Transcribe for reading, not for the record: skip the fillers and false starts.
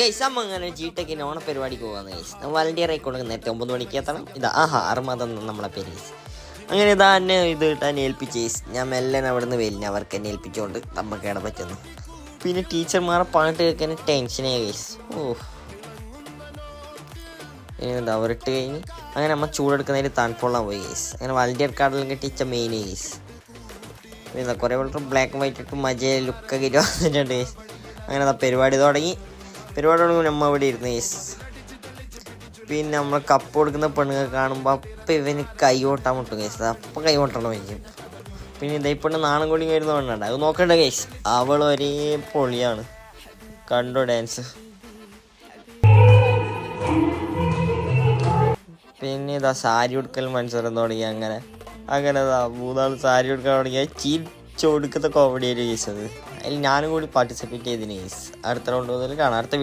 Guys അമ്മ അങ്ങനെ ജിടെക്കിന് ഓണപരിപാടിക്ക് പോകാന്ന് ഗൈസ്. വളണ്ടിയർ ആയിക്കൊണ്ട് നേരത്തെ 9 മണിക്ക് എത്തണം. ഇതാ അർമദം നമ്മളെ പേര് ഗൈസ്. അങ്ങനെ ഇതാ എന്നെ ഇത് ഇട്ടാൻ ഏൽപ്പിച്ച് ഗൈസ്. ഞാൻ മെല്ലെ അവിടെ നിന്ന് വലിഞ്ഞ അവർക്ക് എന്നെ ഏൽപ്പിച്ചുകൊണ്ട് നമുക്ക് ഇട പറ്റുന്നു. പിന്നെ ടീച്ചർമാരെ പാട്ട് കേൾക്കാൻ ടെൻഷനായി ഗൈസ്. എന്താ അവരിട്ട് കഴിഞ്ഞ് അങ്ങനെ നമ്മൾ ചൂടെടുക്കുന്നതിൽ തണുപ്പുള്ളാൻ പോയി ഗൈസ്. അങ്ങനെ വളണ്ടിയർ കാർഡിലും ടീച്ച മെയിൻ ഗൈസ്. പിന്നെ കുറേ വളരെ ബ്ലാക്ക് ആൻഡ് വൈറ്റ് ഇട്ട് മജ ലുക്കൊക്കെ വന്നിട്ടുണ്ട് ഗൈസ്. അങ്ങനെ പരിപാടി തുടങ്ങി. നമ്മൾ ഇവിടെ ഇരുന്ന് ഗൈസ്. പിന്നെ നമ്മൾ കപ്പ് കൊടുക്കുന്ന പെണ്ണുങ്ങൾ കാണുമ്പോൾ അപ്പം ഇവന് കൈ കൊട്ടാൻ മുട്ടും ഗൈസ്. അപ്പം കൈ കൊട്ടണം വയ്ക്കും. പിന്നെ ഇതാ ഇപ്പം നാണം കൂടി വരുന്ന പെണ്ണുണ്ട്. അത് നോക്കണ്ട ഗൈസ്. അവൾ ഒരേ പൊളിയാണ്. കണ്ടോ ഡാൻസ്. പിന്നെ ഇതാ സാരി ഉടുക്കൽ മത്സരം തുടങ്ങി. അങ്ങനെ ഇതാ 3 ആൾ സാരി ഉടുക്കാൻ തുടങ്ങിയ ചിരിച്ചൊടുക്കത്തെ കോമഡിയായിട്ട് ഗൈസ്. അത് അതിൽ ഞാനും കൂടി പാർട്ടിസിപ്പേറ്റ് ചെയ്തിന് ഗൈസ്. അടുത്ത റൗണ്ട് മുതൽ കാണാം. അടുത്ത